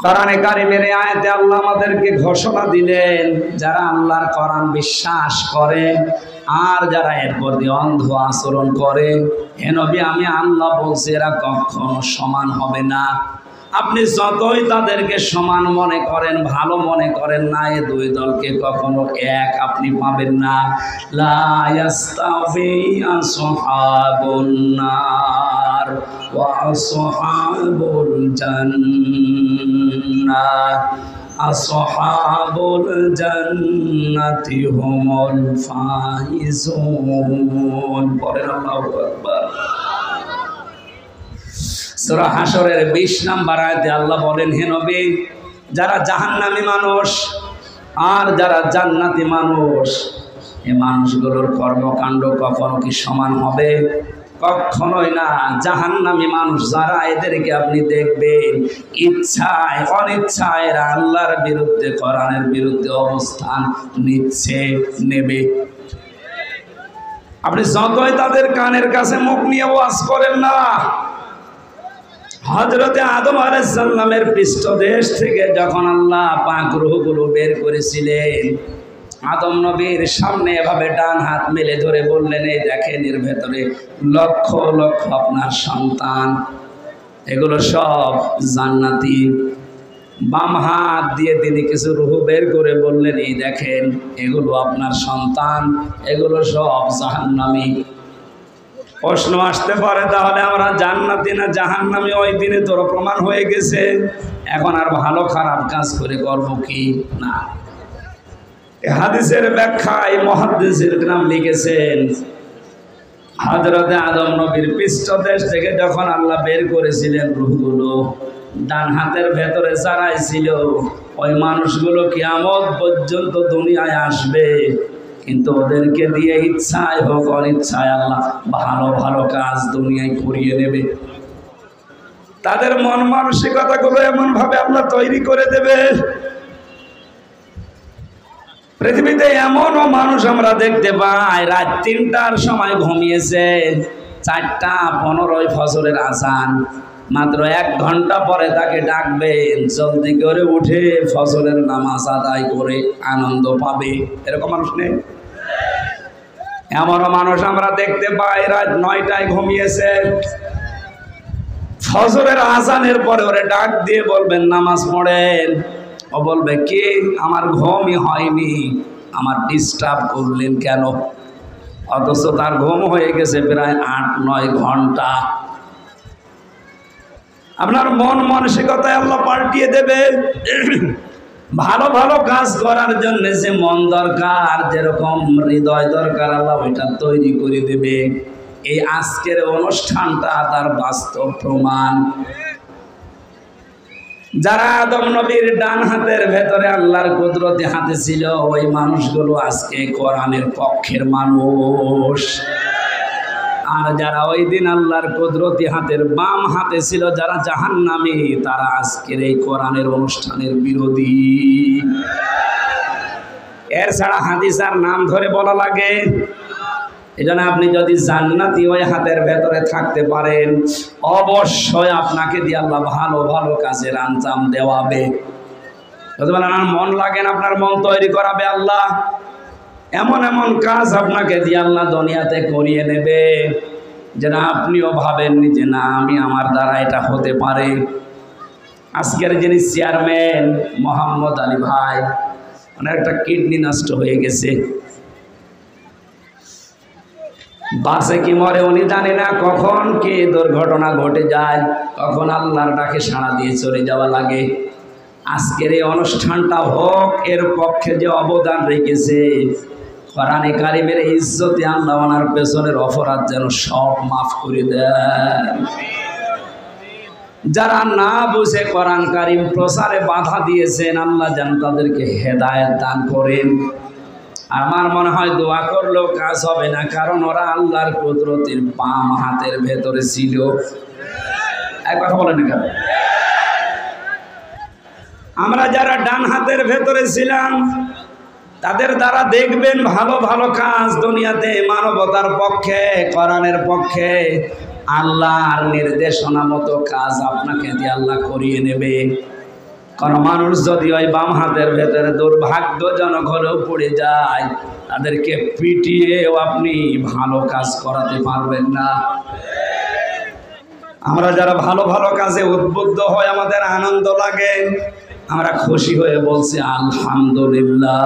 কোরআনে কারিমের আয়াতে আল্লাহ আমাদেরকে ঘোষণা দিলেন, যারা আল্লাহর কোরআন বিশ্বাস করে আর যারা এর প্রতি অন্ধ আচরণ করে, হে নবী আমি আল্লাহ বলছি এরা কখনো সমান হবে না। আপনি যতই তাদেরকে সমান মনে করেন, ভালো মনে করেন না, এই দুই দলকে কখনো এক আপনি পাবেন না। লা ইয়াস্তাফি আসহাবুন নার ওয়া আসহাবুল জান্নাহ, আসহাবুল জান্নাতি হুমুল ফাইজুন। পরের আল্লাহু আকবার। সূরা হাশরের 20 নম্বর আয়াতে আল্লাহ বলেন, হে নবী যারা জাহান্নামী মানুষ আর যারা জান্নাতি মানুষ, এই মানুষগুলোর কর্মকাণ্ড কখনো কি সমান হবে? কখনোই না। জাহান্নামী মানুষ যারা, এদেরকে আপনি দেখবেন ইচ্ছায় অনিচ্ছায় এরা আল্লাহর বিরুদ্ধে, কোরআনের বিরুদ্ধে অবস্থান নেবে। আপনি যতই তাদের কানের কাছে মুখ নিয়ে ওয়াজ করেন না, হযরতে আদম আলাইহিস সালামের পৃষ্ঠদেশ থেকে যখন আল্লাহ পাক রূহগুলো বের করেছিলেন, আদম নবীর সামনে এভাবে ডান হাত মেলে ধরে বললেন, এই দেখেন এর ভেতরে লক্ষ লক্ষ আপনার সন্তান, এগুলো সব জান্নাতি। বাম হাত দিয়ে তিনি কিছু রূহ বের করে বললেন, এই দেখেন এগুলো আপনার সন্তান, এগুলো সব জাহান্নামী। প্রশ্ন আসতে পারে, তাহলে আমরা জান্নাতি না জাহান্নামী? ওই দিনে তোর প্রমাণ হয়ে গেছে, এখন আর ভালো খারাপ কাজ করে করব কি না। হাদিসের ব্যাখ্যায় মুহাদ্দিসের নাম লিখেছেন, হযরতে আদম নবীর পৃষ্ঠদেশ থেকে যখন আল্লাহ বের করেছিলেন রূহগুলো, ডান হাতের ভেতরে যারাই ছিল ওই মানুষগুলো কিয়ামত পর্যন্ত দুনিয়ায় আসবে, কিন্তু ওদেরকে দিয়ে ইচ্ছায় হোক অনিচ্ছায় আল্লাহ ভালো ভালো কাজ দুনিয়ায় করিয়ে নেবে। তাদের মন মানসিকতাগুলো এমন ভাবে আল্লাহ তৈরি করে দেবে। পৃথিবীতে এমনও মানুষ আমরা দেখতে পাই, রাত 3টার সময় ঘুমিয়েছে, 4:15 ফজরের আযান, মাত্র 1 ঘন্টা পরে তাকে ডাকবেন, জলদি করে উঠে ফজরের নামাজ আদায় করে আনন্দ পাবে। এরকম মানুষ নেই? এমনও মানুষ আমরা দেখতে পাই, রাত 9টায় ঘুমিয়েছে, ফজরের আযানের পরে ওরে ডাক দিয়ে বলবেন নামাজ পড়েন, ও বলবে কি আমার ঘুমই হয়নি, আমার ডিস্টার্ব করলেন কেন? অথচ তার ঘুম হয়ে গেছে প্রায় 8-9 ঘন্টা। আপনার মন মানসিকতায় আল্লাহ পাল্টিয়ে দেবে। ভালো ভালো কাজ করার জন্য যে মন দরকার, যেরকম হৃদয় দরকার, আল্লাহ ওইটা তৈরি করে দেবে। এই আজকের অনুষ্ঠানটা তার বাস্তব প্রমাণ। যারা আদম নবীর ডান হাতের ভেতরে আল্লাহর কুদরতি হাতে ছিল, ওই মানুষগুলো আজকে কোরআনের পক্ষের মানুষ। আর যারা ওই দিন আল্লাহর কুদরতি হাতের বাম হাতে ছিল, যারা জাহান্নামী, তারা আজকের এই কোরআনের অনুষ্ঠানের বিরোধী। এর ছাড়া হাদিস আর নাম ধরে বলা লাগে। এজন্য আপনি যদি জান্নাতি ওই হাতের ভেতরে থাকতে পারেন, অবশ্যই আপনাকে দিয়ে আল্লাহ ভালো ভালো কাজের আঞ্জাম দেওয়াবে। যদি বলেন আমার মন লাগে না, আপনার মন তৈরি করাবে আল্লাহ। এমন এমন কাজ আপনাকে দিয়ে আল্লাহ দুনিয়াতে করিয়ে নেবে, যেটা আপনিও ভাবেননি যে না আমি আমার দ্বারা এটা হতে পারে। আজকের যিনি চেয়ারম্যান মোহাম্মদ আলী ভাই, ওনার একটা কিডনি নষ্ট হয়ে গেছে। বাসে কি মরে উনি জানে না, কখন কি দুর্ঘটনা ঘটে যায়, কখন আল্লাহর ডাকে সাড়া দিয়ে চলে যাওয়া লাগে। আজকের এই অনুষ্ঠানটা হোক, এর পক্ষে যে অবদান রেখেছে, কোরআনে কারিমের ইজ্জতে আল্লাহ ওনার পেছনের অপরাধ যেন সব মাফ করে দেন। যারা না বুঝে কোরআন কারিম প্রচারে বাধা দিয়েছেন, আল্লাহ যেন তাদেরকে হেদায়েত দান করেন। আমার মনে হয় দোয়া করলেও কাজ হবে না, কারণ ওরা আল্লাহর কুদরতের বাম হাতের ভেতরে ছিল। এক কথা বলেন কেন? আমরা যারা ডান হাতের ভেতরে ছিলাম, তাদের দ্বারা দেখবেন ভালো ভালো কাজ দুনিয়াতে মানবতার পক্ষে, কোরআনের পক্ষে, আল্লাহর নির্দেশনা মতো কাজ আপনাকে দিয়ে আল্লাহ করিয়ে নেবে। কোন মানুষ যদি ওই বাম হাতের ভেতরে দুর্ভাগ্যজনক হলেও পড়ে যায়, তাদেরকে পিটিয়েও আপনি ভালো কাজ করাতে পারবেন না। আমরা যারা ভালো ভালো কাজে উদ্বুদ্ধ হয়, আমাদের আনন্দ লাগে, আমরা খুশি হয়ে বলছি আলহামদুলিল্লাহ।